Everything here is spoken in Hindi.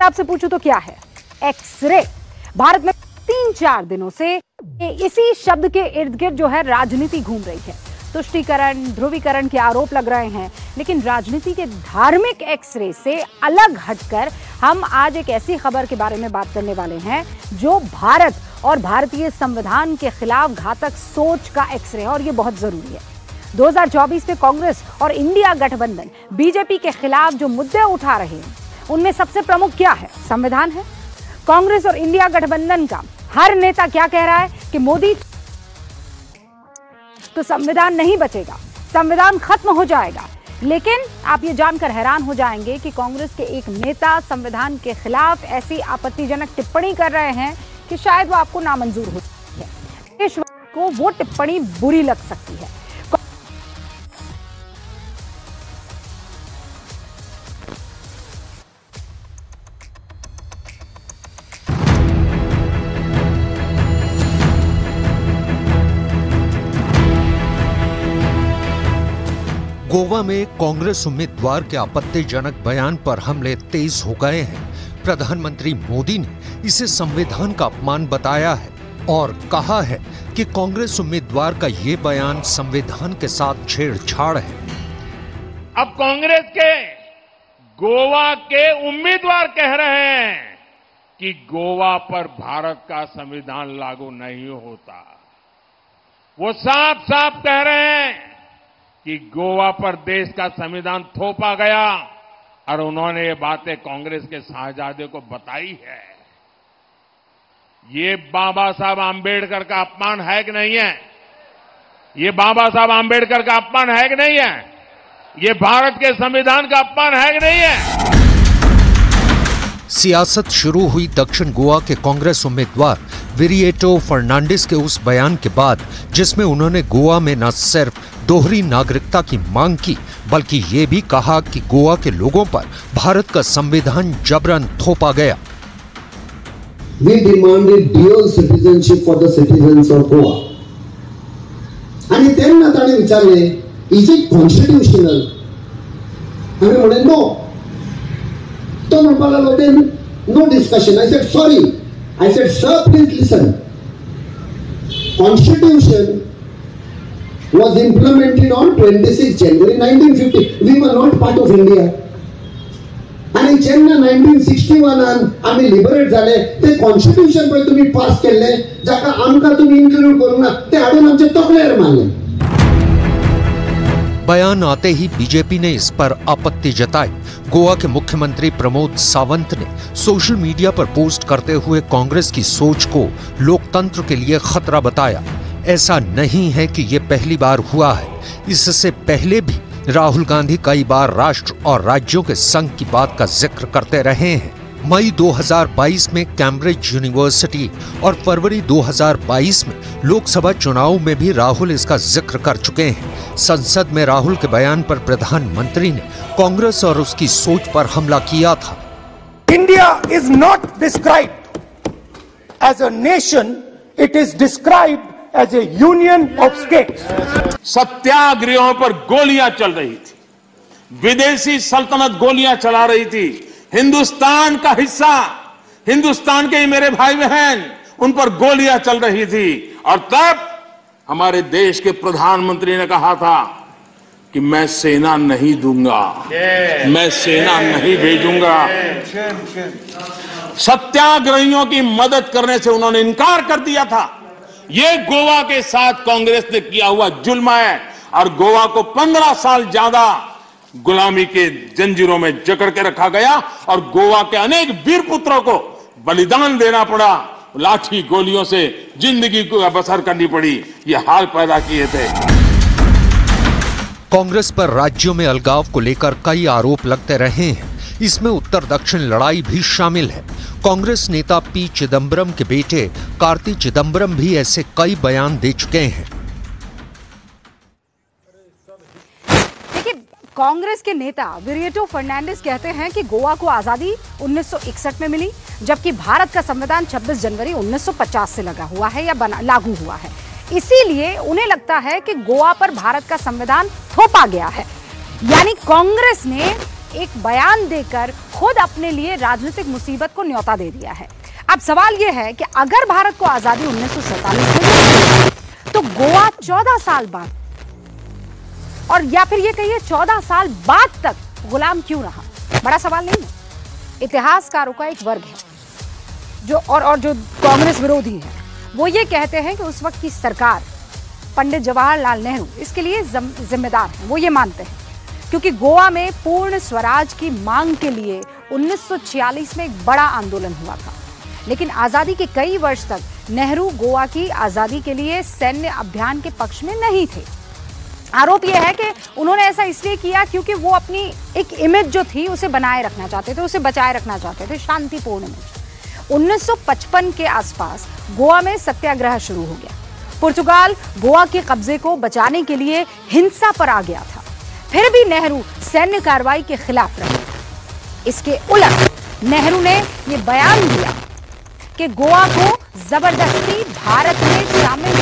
आपसे पूछूं तो क्या है एक्सरे। भारत में 3-4 दिनों से इसी शब्द के इर्द गिर्द जो है राजनीति घूम रही है। तुष्टीकरण, ध्रुवीकरण के आरोप लग रहे हैं, लेकिन राजनीति के धार्मिक एक्सरे से अलग हटकर हम आज एक ऐसी खबर के बारे में बात करने वाले हैं जो भारत और भारतीय संविधान के खिलाफ घातक सोच का एक्सरे है, और ये बहुत जरूरी है। 2024 में कांग्रेस और इंडिया गठबंधन बीजेपी के खिलाफ जो मुद्दे उठा रहे हैं उनमें सबसे प्रमुख क्या है? संविधान है। कांग्रेस और इंडिया गठबंधन का हर नेता क्या कह रहा है कि मोदी तो संविधान नहीं बचेगा, संविधान खत्म हो जाएगा। लेकिन आप ये जानकर हैरान हो जाएंगे कि कांग्रेस के एक नेता संविधान के खिलाफ ऐसी आपत्तिजनक टिप्पणी कर रहे हैं कि शायद वो आपको नामंजूर हो सकती है, देश को वो टिप्पणी बुरी लग सकती है। गोवा में कांग्रेस उम्मीदवार के आपत्तिजनक बयान पर हमले तेज हो गए हैं। प्रधानमंत्री मोदी ने इसे संविधान का अपमान बताया है और कहा है कि कांग्रेस उम्मीदवार का ये बयान संविधान के साथ छेड़छाड़ है। अब कांग्रेस के गोवा के उम्मीदवार कह रहे हैं कि गोवा पर भारत का संविधान लागू नहीं होता। वो साफ साफ कह रहे हैं कि गोवा पर देश का संविधान थोपा गया, और उन्होंने ये बातें कांग्रेस के साहबजादे को बताई है। ये बाबा साहब आंबेडकर का अपमान है कि नहीं है? ये बाबा साहब आंबेडकर का अपमान है कि नहीं है? ये भारत के संविधान का अपमान है कि नहीं है? सियासत शुरू हुई दक्षिण गोवा के कांग्रेस उम्मीदवार विरिएटो फर्नांडिस के उस बयान के बाद जिसमें उन्होंने गोवा में न सिर्फ दोहरी नागरिकता की मांग की, बल्कि ये भी कहा कि गोवा के लोगों पर भारत का संविधान जबरन थोपा गया। We demanded dual citizenship for the citizens of Goa. आणि त्यांना त्याने विचारले, is it constitutional? आम्ही म्हणे no. तो म्हणपाला होते no discussion. I said sorry. I said sir, please listen. Constitution was implemented on 26 January 1950. We were not part of India. आणि जेव्हा 1961 आम्ही लिबरेट झाले ते कॉन्स्टिट्यूशन पण तुम्ही पास केले, जाका आमका तुम्ही इन्क्लूड करू ना, ते हाडून आमचे तकलेर मारले। बयान आते ही बीजेपी ने इस पर आपत्ति जताई। गोवा के मुख्यमंत्री प्रमोद सावंत ने सोशल मीडिया पर पोस्ट करते हुए कांग्रेस की सोच को लोकतंत्र के लिए खतरा बताया। ऐसा नहीं है कि ये पहली बार हुआ है, इससे पहले भी राहुल गांधी कई बार राष्ट्र और राज्यों के संघ की बात का जिक्र करते रहे हैं। मई 2022 में कैम्ब्रिज यूनिवर्सिटी और फरवरी 2022 में लोकसभा चुनाव में भी राहुल इसका जिक्र कर चुके हैं। संसद में राहुल के बयान पर प्रधानमंत्री ने कांग्रेस और उसकी सोच पर हमला किया था। India is not described as a nation, it is described as a union of states. सत्याग्रहों पर गोलियां चल रही थी, विदेशी सल्तनत गोलियां चला रही थी, हिंदुस्तान का हिस्सा, हिंदुस्तान के मेरे भाई बहन, उन पर गोलियां चल रही थी। और तब हमारे देश के प्रधानमंत्री ने कहा था कि मैं सेना नहीं दूंगा, मैं सेना नहीं भेजूंगा। सत्याग्रहियों की मदद करने से उन्होंने इनकार कर दिया था। ये गोवा के साथ कांग्रेस ने किया हुआ जुल्म है, और गोवा को 15 साल ज्यादा गुलामी के जंजीरों में जकड़ के रखा गया, और गोवा के अनेक वीर पुत्रों को बलिदान देना पड़ा, लाठी गोलियों से जिंदगी को बसर करनी पड़ी, ये हाल पैदा किए थे। कांग्रेस पर राज्यों में अलगाव को लेकर कई आरोप लगते रहे हैं। इसमें उत्तर दक्षिण लड़ाई भी शामिल है। कांग्रेस नेता पी चिदम्बरम के बेटे कार्ति चिदम्बरम भी ऐसे कई बयान दे चुके हैं। देखिए, कांग्रेस के नेता विरिएटो फर्नांडिस कहते हैं कि गोवा को आजादी 1961 में मिली, जबकि भारत का संविधान 26 जनवरी 1950 से लगा हुआ है या लागू हुआ है। इसीलिए उन्हें लगता है कि गोवा पर भारत का संविधान थोपा गया है। यानी कांग्रेस ने एक बयान देकर खुद अपने लिए राजनीतिक मुसीबत को न्योता दे दिया है। अब सवाल यह है कि अगर भारत को आजादी 1947 में तो गोवा 14 साल बाद, और या फिर ये कहिए 14 साल बाद तक गुलाम क्यों रहा? बड़ा सवाल नहीं है। इतिहासकारों का एक वर्ग है जो कांग्रेस विरोधी है, वो ये कहते हैं कि उस वक्त की सरकार, पंडित जवाहरलाल नेहरू इसके लिए जिम्मेदार हैं। वो ये मानते हैं क्योंकि गोवा में पूर्ण स्वराज की मांग के लिए 1946 में एक बड़ा आंदोलन हुआ था, लेकिन आजादी के कई वर्ष तक नेहरू गोवा की आजादी के लिए सैन्य अभियान के पक्ष में नहीं थे। आरोप यह है कि उन्होंने ऐसा इसलिए किया क्योंकि वो अपनी एक इमेज जो थी उसे बनाए रखना चाहते थे, उसे बचाए रखना चाहते थे, शांतिपूर्ण इमेज। 1955 के आसपास गोवा में सत्याग्रह शुरू हो गया। पुर्तगाल गोवा के कब्जे को बचाने के लिए हिंसा पर आ गया था, फिर भी नेहरू सैन्य कार्रवाई के खिलाफ रहे। इसके उलट नेहरू ने यह बयान दिया कि गोवा को जबरदस्ती भारत में शामिल